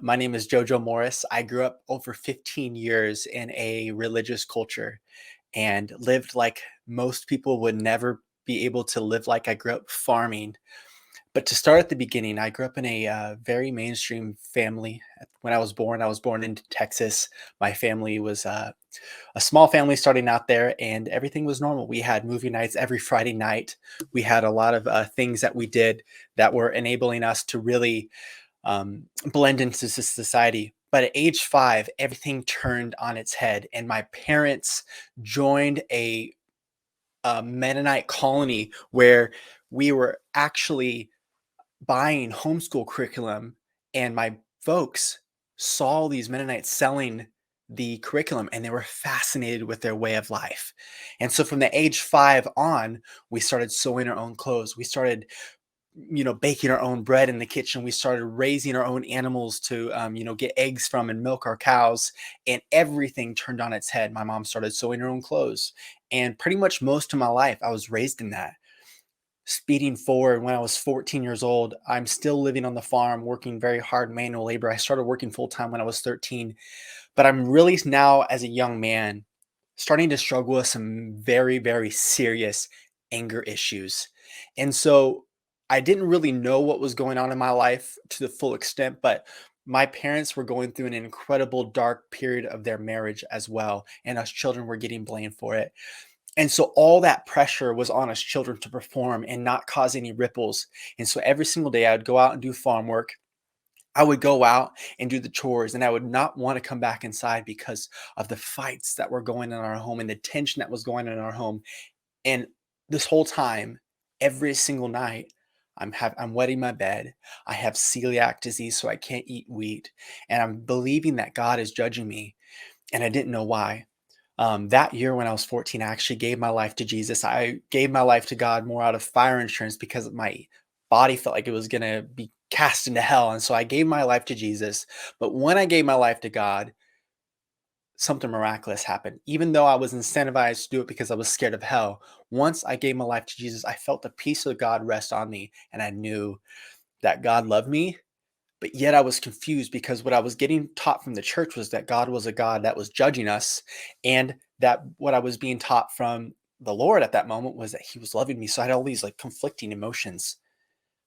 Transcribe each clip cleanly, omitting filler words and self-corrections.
My name is Jojo Morris. I grew up over 15 years in a religious culture and lived like most people would never be able to live like. I grew up farming. But to start at the beginning, I grew up in a very mainstream family. When I was born in Texas. My family was a small family starting out there, and everything was normal. We had movie nights every Friday night. We had a lot of things that we did that were enabling us to really blend into society. But at age 5, everything turned on its head, and my parents joined a Mennonite colony where we were actually buying homeschool curriculum, and my folks saw these Mennonites selling the curriculum and they were fascinated with their way of life. And so from the age 5 on, we started sewing our own clothes. We started baking our own bread in the kitchen. We started raising our own animals to, get eggs from and milk our cows, and everything turned on its head. My mom started sewing her own clothes. And pretty much most of my life, I was raised in that. Speeding forward, when I was 14 years old, I'm still living on the farm, working very hard manual labor. I started working full time when I was 13, but I'm really now, as a young man, starting to struggle with some very, very serious anger issues. And so I didn't really know what was going on in my life to the full extent, but my parents were going through an incredible dark period of their marriage as well. And us children were getting blamed for it. And so all that pressure was on us children to perform and not cause any ripples. And so every single day I would go out and do farm work. I would go out and do the chores, and I would not want to come back inside because of the fights that were going in our home and the tension that was going on in our home. And this whole time, every single night, I'm wetting my bed. I have celiac disease, so I can't eat wheat, and I'm believing that God is judging me, and I didn't know why. That year when I was 14, I actually gave my life to Jesus. I gave my life to God more out of fire insurance because my body felt like it was going to be cast into hell. And so I gave my life to Jesus. But when I gave my life to God, something miraculous happened. Even though I was incentivized to do it because I was scared of hell, once I gave my life to Jesus, I felt the peace of God rest on me. And I knew that God loved me, but yet I was confused because what I was getting taught from the church was that God was a God that was judging us, and that what I was being taught from the Lord at that moment was that he was loving me. So I had all these like conflicting emotions.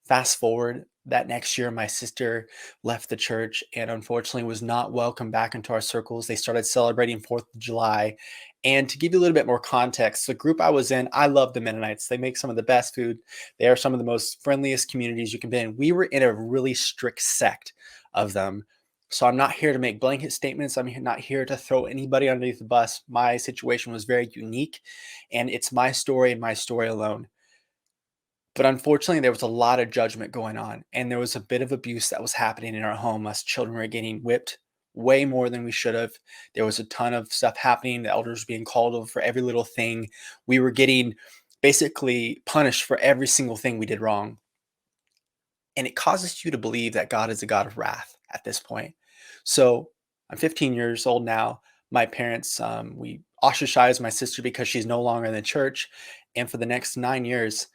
Fast forward, that next year, my sister left the church and unfortunately was not welcome back into our circles. They started celebrating 4th of July. And to give you a little bit more context, the group I was in, I love the Mennonites. They make some of the best food. They are some of the most friendliest communities you can be in. We were in a really strict sect of them. So I'm not here to make blanket statements. I'm not here to throw anybody underneath the bus. My situation was very unique, and it's my story and my story alone. But unfortunately, there was a lot of judgment going on, and there was a bit of abuse that was happening in our home. Us children were getting whipped way more than we should have. There was a ton of stuff happening. The elders were being called over for every little thing. We were getting basically punished for every single thing we did wrong. And it causes you to believe that God is a God of wrath at this point. So I'm 15 years old now. My parents, we ostracized my sister because she's no longer in the church. And for the next 9 years,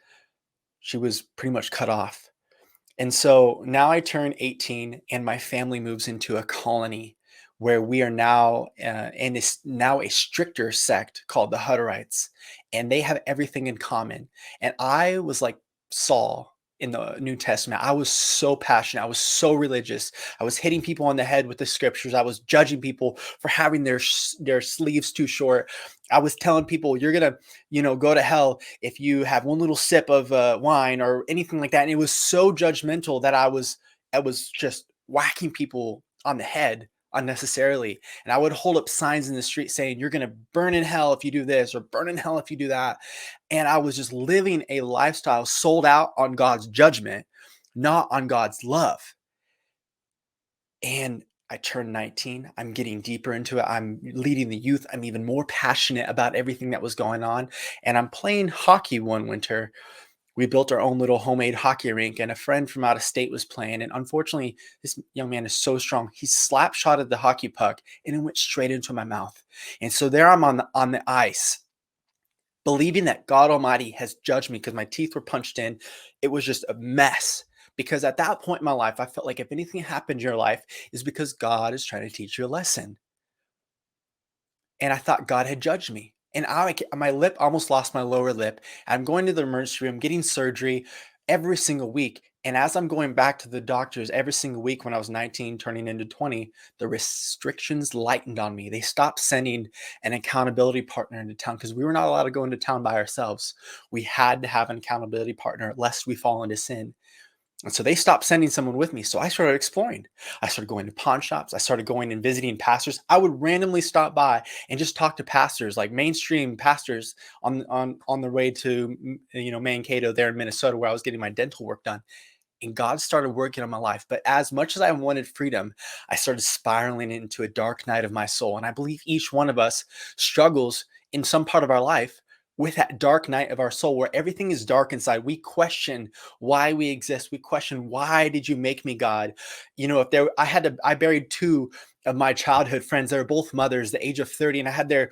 she was pretty much cut off. And so now I turn 18 and my family moves into a colony where we are now in this now a stricter sect called the Hutterites, and they have everything in common. And I was like Saul in the New Testament. I was so passionate. I was so religious. I was hitting people on the head with the scriptures. I was judging people for having their sleeves too short. I was telling people you're gonna go to hell if you have one little sip of wine or anything like that. And it was so judgmental that I was just whacking people on the head unnecessarily. And I would hold up signs in the street saying, "You're going to burn in hell if you do this, or burn in hell if you do that." And I was just living a lifestyle sold out on God's judgment, not on God's love. And I turned 19. I'm getting deeper into it. I'm leading the youth. I'm even more passionate about everything that was going on. And I'm playing hockey one winter. We built our own little homemade hockey rink, and a friend from out of state was playing. And unfortunately, this young man is so strong. He slap shotted the hockey puck and it went straight into my mouth. And so there I'm on the ice, believing that God Almighty has judged me because my teeth were punched in. It was just a mess. Because at that point in my life, I felt like if anything happened in your life, is because God is trying to teach you a lesson. And I thought God had judged me. And my lip almost lost my lower lip. I'm going to the emergency room, getting surgery every single week. And as I'm going back to the doctors every single week when I was 19, turning into 20, the restrictions lightened on me. They stopped sending an accountability partner into town because we were not allowed to go into town by ourselves. We had to have an accountability partner lest we fall into sin. And so they stopped sending someone with me. So I started exploring. I started going to pawn shops. I started going and visiting pastors. I would randomly stop by and just talk to pastors, like mainstream pastors on the way to Mankato there in Minnesota, where I was getting my dental work done. And God started working on my life. But as much as I wanted freedom, I started spiraling into a dark night of my soul. And I believe each one of us struggles in some part of our life with that dark night of our soul where everything is dark inside. We question why we exist. We question, why did you make me, God? If there I buried two of my childhood friends. They were both mothers, the age of 30, and I had their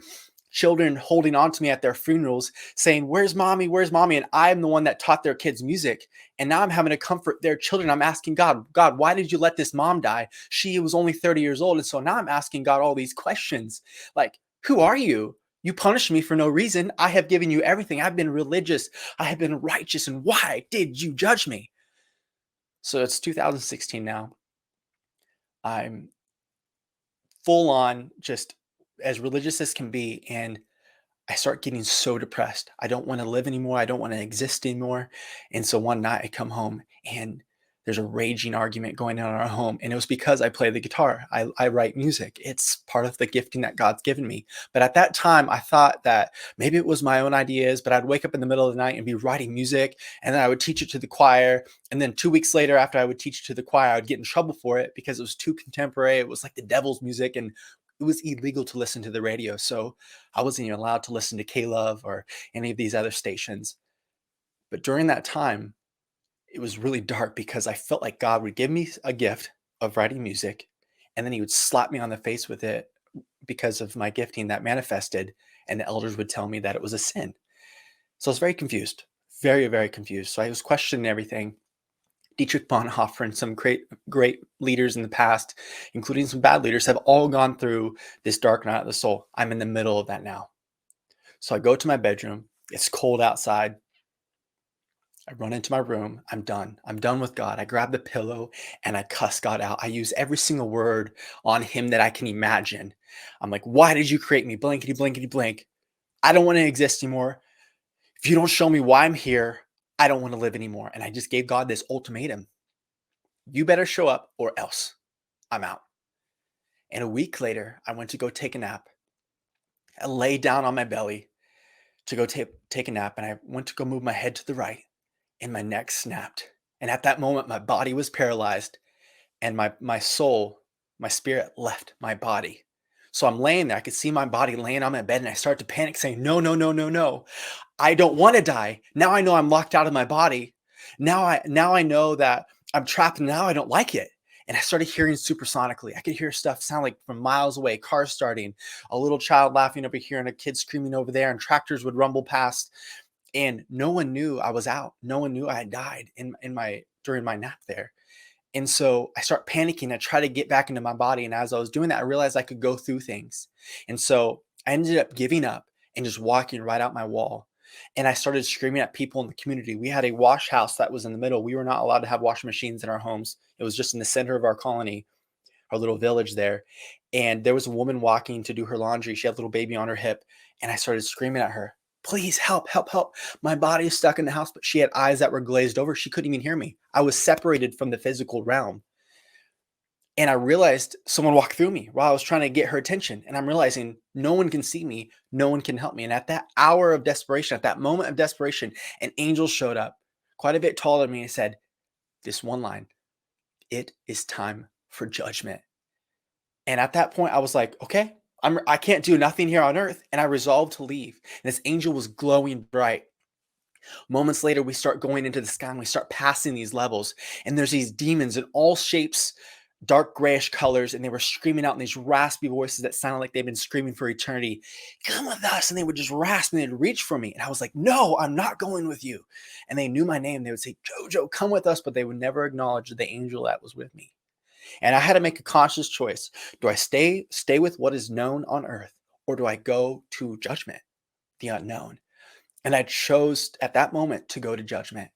children holding on to me at their funerals saying, "Where's mommy? Where's mommy?" And I'm the one that taught their kids music. And now I'm having to comfort their children. I'm asking God, why did you let this mom die? She was only 30 years old. And so now I'm asking God all these questions like, who are you? You punished me for no reason. I have given you everything. I've been religious. I have been righteous. And why did you judge me? So it's 2016 now. I'm full on just as religious as can be. And I start getting so depressed. I don't want to live anymore. I don't want to exist anymore. And so one night I come home and there's a raging argument going on in our home. And it was because I play the guitar. I write music. It's part of the gifting that God's given me. But at that time, I thought that maybe it was my own ideas, but I'd wake up in the middle of the night and be writing music. And then I would teach it to the choir. And then 2 weeks later, after I would teach it to the choir, I would get in trouble for it because it was too contemporary. It was like the devil's music. And it was illegal to listen to the radio. So I wasn't even allowed to listen to K-Love or any of these other stations. But during that time, it was really dark because I felt like God would give me a gift of writing music, and then he would slap me on the face with it because of my gifting that manifested, and the elders would tell me that it was a sin. So I was very confused, very, very confused. So I was questioning everything. Dietrich Bonhoeffer and some great leaders in the past, including some bad leaders, have all gone through this dark night of the soul. I'm in the middle of that now. So I go to my bedroom. It's cold outside. I run into my room. I'm done. I'm done with God. I grab the pillow and I cuss God out. I use every single word on him that I can imagine. I'm like, why did you create me? Blankety, blankety, blank. I don't want to exist anymore. If you don't show me why I'm here, I don't want to live anymore. And I just gave God this ultimatum. You better show up or else I'm out. And a week later, I went to go take a nap. I lay down on my belly to go take a nap. And I went to go move my head to the right and my neck snapped. And at that moment, my body was paralyzed and my soul, my spirit left my body. So I'm laying there. I could see my body laying on my bed and I start to panic saying, no, no, no, no, no. I don't want to die. Now I know I'm locked out of my body. Now I know that I'm trapped and now I don't like it. And I started hearing supersonically. I could hear stuff sound like from miles away, cars starting, a little child laughing over here and a kid screaming over there, and tractors would rumble past. And no one knew I was out. No one knew I had died during my nap there. And so I start panicking. I try to get back into my body. And as I was doing that, I realized I could go through things. And so I ended up giving up and just walking right out my wall. And I started screaming at people in the community. We had a wash house that was in the middle. We were not allowed to have washing machines in our homes. It was just in the center of our colony, our little village there. And there was a woman walking to do her laundry. She had a little baby on her hip. And I started screaming at her, please help, help, help. My body is stuck in the house, but she had eyes that were glazed over. She couldn't even hear me. I was separated from the physical realm. And I realized someone walked through me while I was trying to get her attention. And I'm realizing no one can see me. No one can help me. And at that hour of desperation, at that moment of desperation, an angel showed up quite a bit taller than me and said this one line, it is time for judgment. And at that point, I was like, okay, I can't do nothing here on earth. And I resolved to leave. And this angel was glowing bright. Moments later, we start going into the sky and we start passing these levels. And there's these demons in all shapes dark grayish colors, and they were screaming out in these raspy voices that sounded like they've been screaming for eternity, "Come with us!" And they would just rasp and they'd reach for me, and I was like, "No, I'm not going with you." And they knew my name. They would say, "Jojo, come with us," but they would never acknowledge the angel that was with me. And I had to make a conscious choice: do I stay with what is known on earth, or do I go to judgment, the unknown? And I chose at that moment to go to judgment.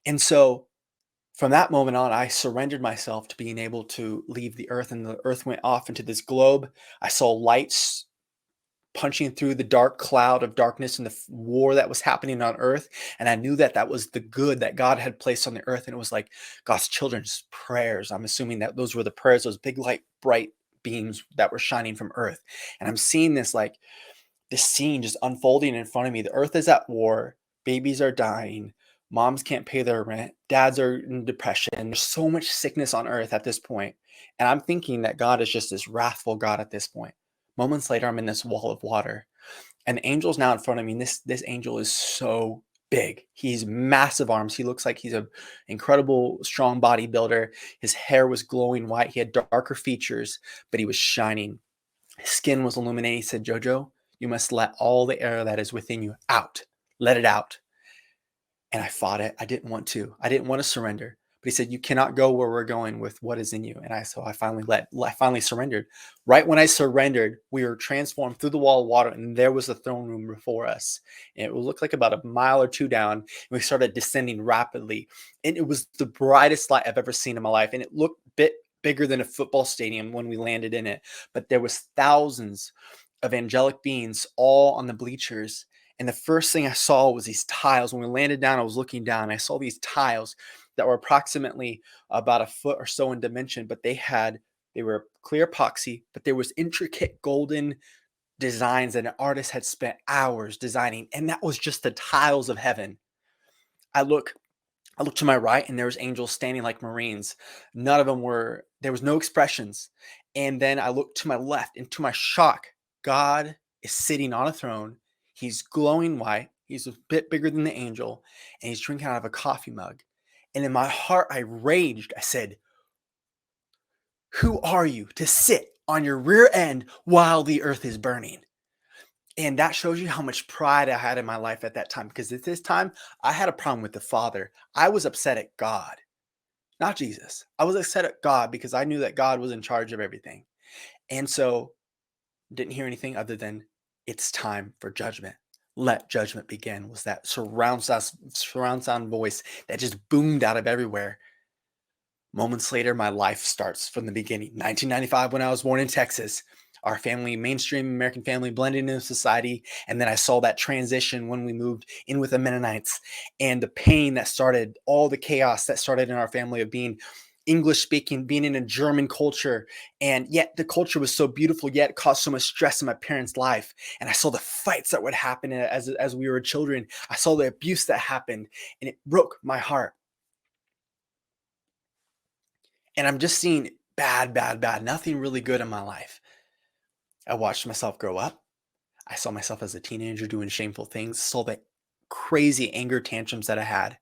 And so from that moment on, I surrendered myself to being able to leave the earth, and the earth went off into this globe. I saw lights punching through the dark cloud of darkness and the war that was happening on earth. And I knew that that was the good that God had placed on the earth. And it was like God's children's prayers. I'm assuming that those were the prayers, those big light, bright beams that were shining from earth. And I'm seeing this scene just unfolding in front of me. The earth is at war. Babies are dying. Moms can't pay their rent. Dads are in depression. There's so much sickness on earth at this point. And I'm thinking that God is just this wrathful God at this point. Moments later, I'm in this wall of water. And the angel's now in front of me. And this angel is so big. He's massive arms. He looks like he's an incredible, strong bodybuilder. His hair was glowing white. He had darker features, but he was shining. His skin was illuminated. He said, "Jojo, you must let all the air that is within you out. Let it out." And I fought it. I didn't want to. I didn't want to surrender. But he said, "You cannot go where we're going with what is in you." And I finally surrendered. Right when I surrendered, we were transformed through the wall of water, and there was the throne room before us. And it looked like about a mile or two down. And we started descending rapidly. And it was the brightest light I've ever seen in my life. And it looked a bit bigger than a football stadium when we landed in it. But there was thousands of angelic beings all on the bleachers. And the first thing I saw was these tiles. When we landed down, I was looking down. And I saw these tiles that were approximately about a foot or so in dimension, but they were clear epoxy, but there was intricate golden designs that an artist had spent hours designing. And that was just the tiles of heaven. I look I looked to my right and there was angels standing like Marines. None of them were, there was no expressions. And then I looked to my left, and to my shock, God is sitting on a throne. He's glowing white. He's a bit bigger than the angel, and he's drinking out of a coffee mug. And in my heart, I raged. I said, "Who are you to sit on your rear end while the earth is burning?" And that shows you how much pride I had in my life at that time. Because at this time, I had a problem with the Father. I was upset at God, not Jesus. I was upset at God because I knew that God was in charge of everything. And so didn't hear anything other than, "It's time for judgment. Let judgment begin," was that surround sound voice that just boomed out of everywhere. Moments later, my life starts from the beginning. 1995, when I was born in Texas, our family, mainstream American family, blended into society. And then I saw that transition when we moved in with the Mennonites, and the pain that started, all the chaos that started in our family of being English speaking, being in a German culture. And yet the culture was so beautiful, yet it caused so much stress in my parents' life. And I saw the fights that would happen as we were children. I saw the abuse that happened, and it broke my heart. And I'm just seeing bad, bad, bad, nothing really good in my life. I watched myself grow up. I saw myself as a teenager doing shameful things, saw the crazy anger tantrums that I had.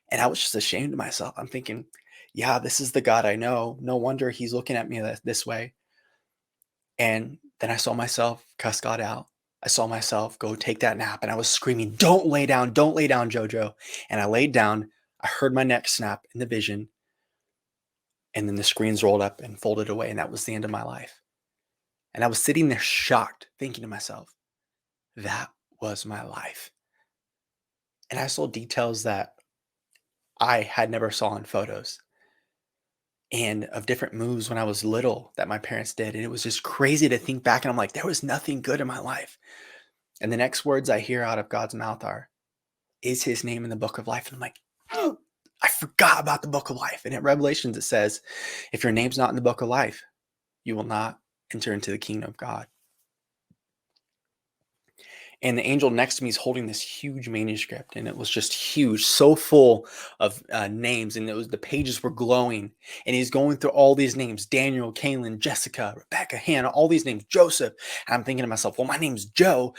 And I was just ashamed of myself. I'm thinking, yeah, this is the God I know. No wonder he's looking at me this way. And then I saw myself cuss God out. I saw myself go take that nap, and I was screaming, don't lay down, Jojo." And I laid down. I heard my neck snap in the vision, and then the screens rolled up and folded away. And that was the end of my life. And I was sitting there shocked, thinking to myself, that was my life. And I saw details that I had never saw in photos, and of different moves when I was little that my parents did. And it was just crazy to think back. And I'm like, there was nothing good in my life. And the next words I hear out of God's mouth are, "Is his name in the book of life?" And I'm like, oh, I forgot about the book of life. And at Revelations, it says, if your name's not in the book of life, you will not enter into the kingdom of God. And the angel next to me is holding this huge manuscript, and it was just huge, so full of names, and the pages were glowing. And he's going through all these names: Daniel, Kaylin, Jessica, Rebecca, Hannah, all these names, Joseph. And I'm thinking to myself, well, my name's Joe.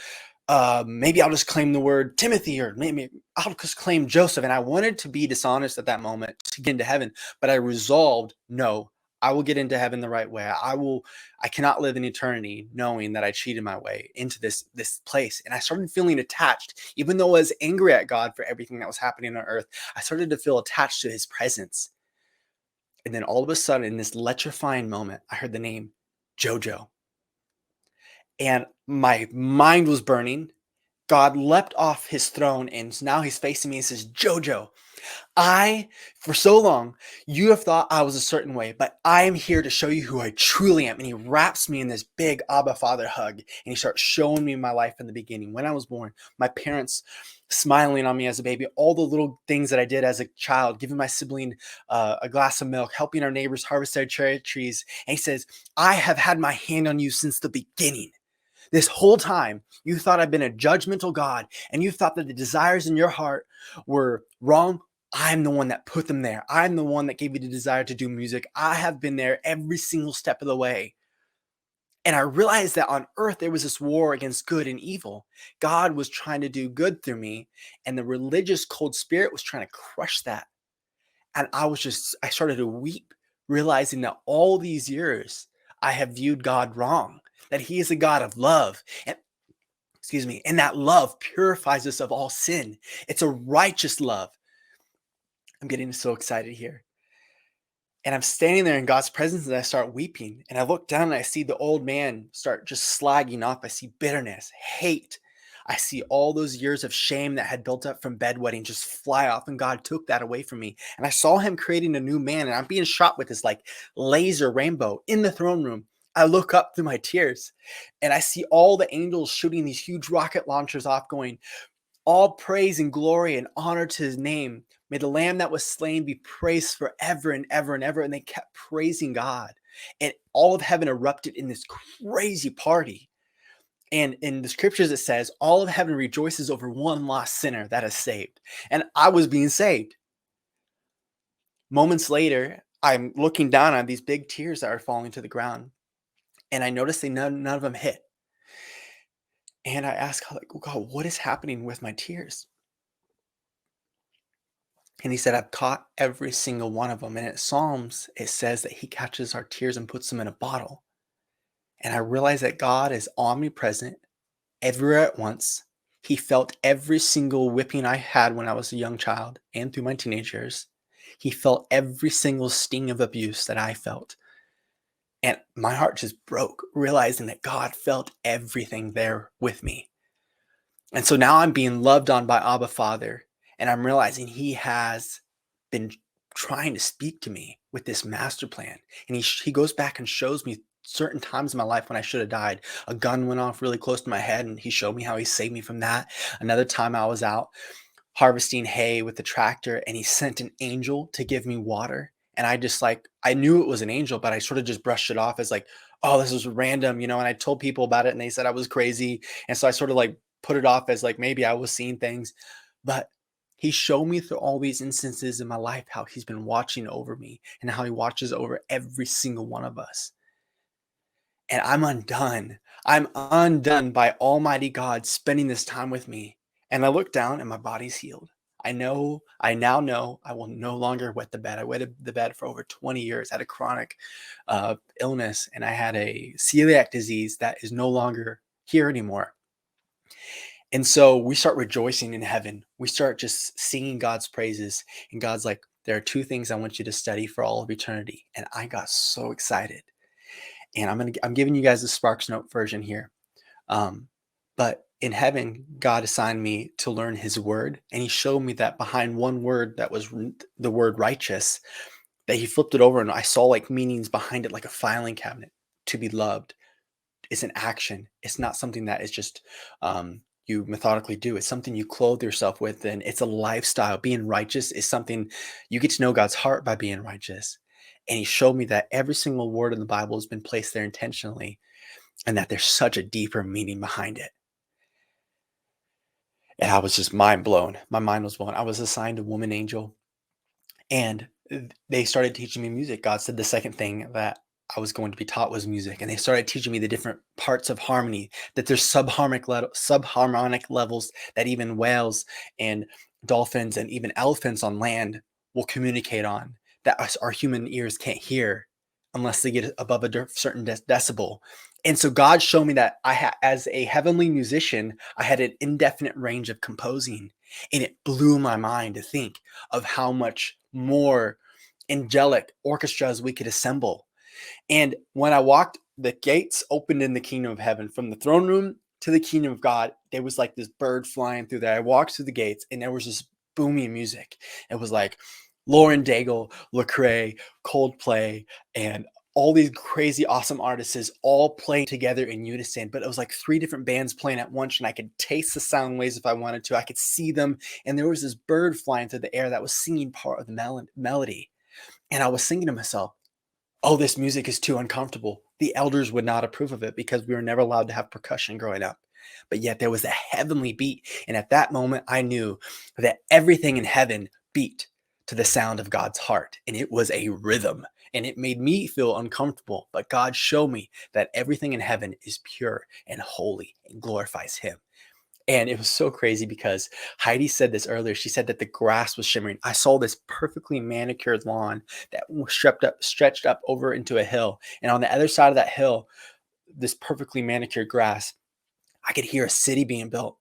Maybe I'll just claim the word Timothy, or maybe I'll just claim Joseph. And I wanted to be dishonest at that moment to get into heaven, but I resolved, no, I will get into heaven the right way. I cannot live in eternity knowing that I cheated my way into this place. And I started feeling attached, even though I was angry at God for everything that was happening on earth. I started to feel attached to his presence. And then all of a sudden, in this electrifying moment, I heard the name Jojo. And my mind was burning. God leapt off his throne, and now he's facing me and says, Jojo, for so long, you have thought I was a certain way, but I am here to show you who I truly am. And he wraps me in this big Abba Father hug, and he starts showing me my life in the beginning, when I was born, my parents smiling on me as a baby, all the little things that I did as a child, giving my sibling a glass of milk, helping our neighbors harvest their cherry trees. And he says, I have had my hand on you since the beginning. This whole time, you thought I've been a judgmental God, and you thought that the desires in your heart were wrong. I'm the one that put them there. I'm the one that gave you the desire to do music. I have been there every single step of the way. And I realized that on earth, there was this war against good and evil. God was trying to do good through me, and the religious cold spirit was trying to crush that. And I started to weep, realizing that all these years I have viewed God wrong, that he is a God of love. And excuse me, and that love purifies us of all sin. It's a righteous love. I'm getting so excited here. And I'm standing there in God's presence and I start weeping. And I look down and I see the old man start just slagging off. I see bitterness, hate. I see all those years of shame that had built up from bedwetting just fly off. And God took that away from me. And I saw him creating a new man. And I'm being shot with this like laser rainbow in the throne room. I look up through my tears and I see all the angels shooting these huge rocket launchers off, going, all praise and glory and honor to his name. May the lamb that was slain be praised forever and ever and ever. And they kept praising God. And all of heaven erupted in this crazy party. And in the scriptures, it says, all of heaven rejoices over one lost sinner that is saved. And I was being saved. Moments later, I'm looking down on these big tears that are falling to the ground. And I noticed none of them hit. And I asked God, like, God, what is happening with my tears? And he said, I've caught every single one of them. And in Psalms, it says that he catches our tears and puts them in a bottle. And I realized that God is omnipresent, everywhere at once. He felt every single whipping I had when I was a young child and through my teenage years. He felt every single sting of abuse that I felt. And my heart just broke, realizing that God felt everything there with me. And so now I'm being loved on by Abba Father, and I'm realizing he has been trying to speak to me with this master plan. And he goes back and shows me certain times in my life when I should have died. A gun went off really close to my head, and he showed me how he saved me from that. Another time I was out harvesting hay with the tractor, and he sent an angel to give me water. And I knew it was an angel, but I sort of just brushed it off as like, oh, this is random, and I told people about it and they said I was crazy. And so I sort of like put it off as like maybe I was seeing things. But he showed me through all these instances in my life how he's been watching over me and how he watches over every single one of us. And I'm undone. I'm undone by Almighty God spending this time with me. And I look down and my body's healed. I now know I will no longer wet the bed. I wetted the bed for over 20 years. I had a chronic illness, and I had a celiac disease that is no longer here anymore. And so we start rejoicing in heaven. We start just singing God's praises. And God's like, there are two things I want you to study for all of eternity. And I got so excited. And I'm giving you guys the Sparks Note version here. But in heaven, God assigned me to learn his word. And he showed me that behind one word that was the word righteous, that he flipped it over and I saw like meanings behind it, like a filing cabinet. To be loved is an action. It's not something that is just you methodically do. It's something you clothe yourself with, and it's a lifestyle. Being righteous is something you get to know God's heart by being righteous. And he showed me that every single word in the Bible has been placed there intentionally, and that there's such a deeper meaning behind it. And I was just mind blown. My mind was blown. I was assigned a woman angel, and they started teaching me music. God said the second thing that I was going to be taught was music. And they started teaching me the different parts of harmony, that there's subharmonic levels that even whales and dolphins and even elephants on land will communicate on, that our human ears can't hear. unless they get above a certain decibel. And so God showed me that as a heavenly musician, I had an indefinite range of composing, and it blew my mind to think of how much more angelic orchestras we could assemble. And when I walked, the gates opened in the kingdom of heaven from the throne room to the kingdom of God. There was like this bird flying through there. I walked through the gates and there was this booming music. It was like Lauren Daigle, Lecrae, Coldplay, and all these crazy awesome artists all playing together in unison. But it was like three different bands playing at once, and I could taste the sound waves if I wanted to. I could see them, and there was this bird flying through the air that was singing part of the melody. And I was thinking to myself, oh, this music is too uncomfortable. The elders would not approve of it because we were never allowed to have percussion growing up. But yet there was a heavenly beat. And at that moment, I knew that everything in heaven beat to the sound of God's heart. And it was a rhythm. And it made me feel uncomfortable. But God showed me that everything in heaven is pure and holy and glorifies Him. And it was so crazy because Heidi said this earlier. She said that the grass was shimmering. I saw this perfectly manicured lawn that was stretched up over into a hill. And on the other side of that hill, this perfectly manicured grass, I could hear a city being built.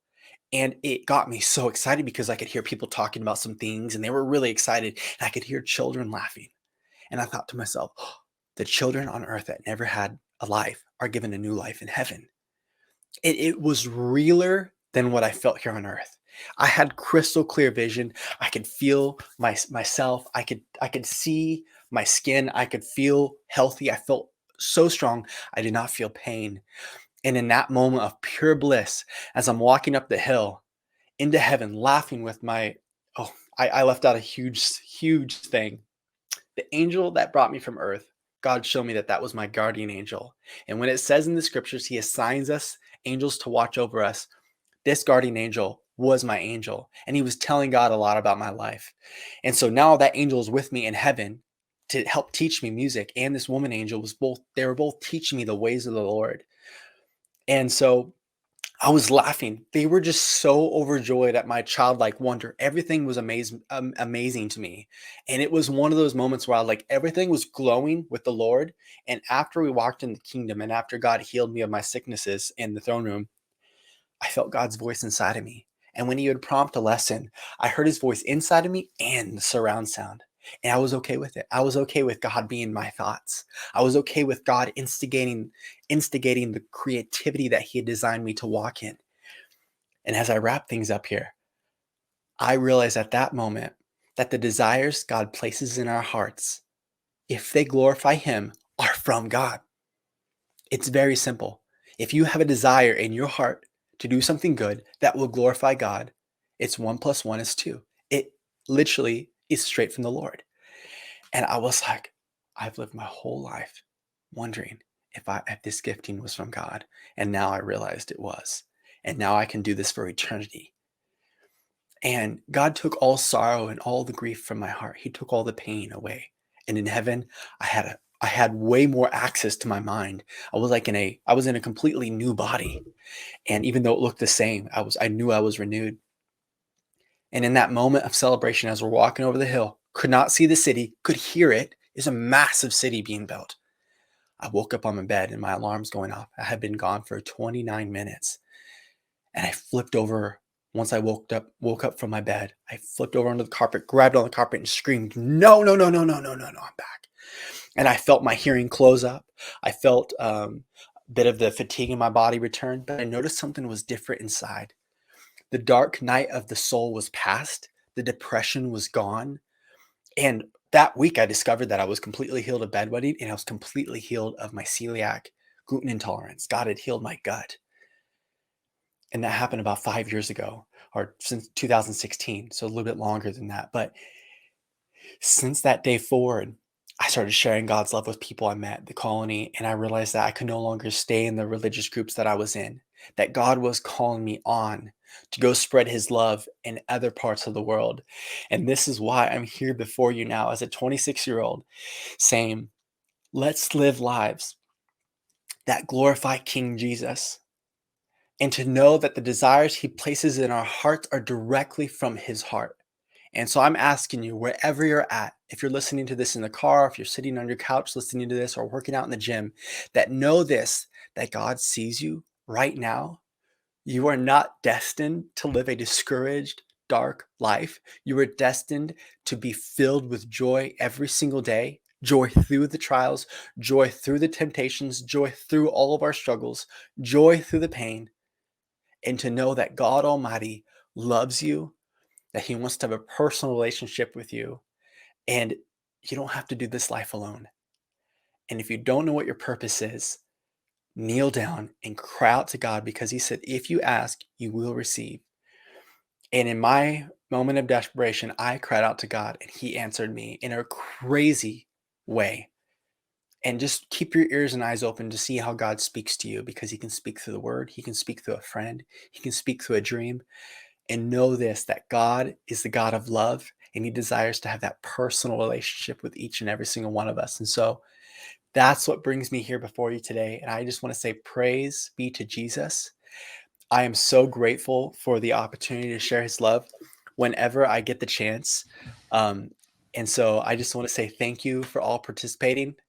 And it got me so excited because I could hear people talking about some things and they were really excited. And I could hear children laughing. And I thought to myself, oh, the children on earth that never had a life are given a new life in heaven. It was realer than what I felt here on earth. I had crystal clear vision. I could feel myself. I could see my skin. I could feel healthy. I felt so strong. I did not feel pain. And in that moment of pure bliss, as I'm walking up the hill into heaven, laughing with my I left out a huge thing. The angel that brought me from earth, God showed me that that was my guardian angel. And when it says in the scriptures, He assigns us angels to watch over us, this guardian angel was my angel. And he was telling God a lot about my life. And so now that angel is with me in heaven to help teach me music. And this woman angel they were both teaching me the ways of the Lord. And so I was laughing. They were just so overjoyed at my childlike wonder. Everything was amazing to me. And it was one of those moments where everything was glowing with the Lord. And after we walked in the kingdom and after God healed me of my sicknesses in the throne room, I felt God's voice inside of me. And when He would prompt a lesson, I heard His voice inside of me and the surround sound. And I was okay with it. I was okay with God being my thoughts. I was okay with God instigating the creativity that He had designed me to walk in. And as I wrap things up here, I realized at that moment that the desires God places in our hearts, if they glorify Him, are from God. It's very simple. If you have a desire in your heart to do something good that will glorify God, it's 1 + 1 is 2. It literally is straight from the Lord. And I was like, I've lived my whole life wondering if this gifting was from God. And now I realized it was. And now I can do this for eternity. And God took all sorrow and all the grief from my heart. He took all the pain away. And in heaven, I had way more access to my mind. I was in a completely new body. And even though it looked the same, I knew I was renewed. And in that moment of celebration, as we're walking over the hill, could not see the city, could hear it. It's a massive city being built. I woke up on my bed and my alarm's going off. I had been gone for 29 minutes. And I flipped over. Once I woke up from my bed, I flipped over onto the carpet, grabbed on the carpet and screamed, no, no, no, no, no, no, no, no, I'm back. And I felt my hearing close up. I felt a bit of the fatigue in my body return, but I noticed something was different inside. The dark night of the soul was past. The depression was gone. And that week, I discovered that I was completely healed of bedwetting and I was completely healed of my celiac gluten intolerance. God had healed my gut. And that happened about 5 years ago, or since 2016. So a little bit longer than that. But since that day forward, I started sharing God's love with people I met at the colony, and I realized that I could no longer stay in the religious groups that I was in, that God was calling me on to go spread His love in other parts of the world. And this is why I'm here before you now as a 26-year-old saying, let's live lives that glorify King Jesus, and to know that the desires He places in our hearts are directly from His heart. And so I'm asking you, wherever you're at, if you're listening to this in the car, if you're sitting on your couch listening to this or working out in the gym, that know this, that God sees you right now. You are not destined to live a discouraged, dark life. You are destined to be filled with joy every single day, joy through the trials, joy through the temptations, joy through all of our struggles, joy through the pain, and to know that God Almighty loves you, that He wants to have a personal relationship with you, and you don't have to do this life alone. And if you don't know what your purpose is, kneel down and cry out to God because He said, if you ask, you will receive. And in my moment of desperation, I cried out to God and He answered me in a crazy way. And just keep your ears and eyes open to see how God speaks to you because He can speak through the word, He can speak through a friend, He can speak through a dream. And know this, that God is the God of love and He desires to have that personal relationship with each and every single one of us. And so that's what brings me here before you today. And I just want to say, praise be to Jesus. I am so grateful for the opportunity to share His love whenever I get the chance. Um, and so I just want to say thank you for all participating.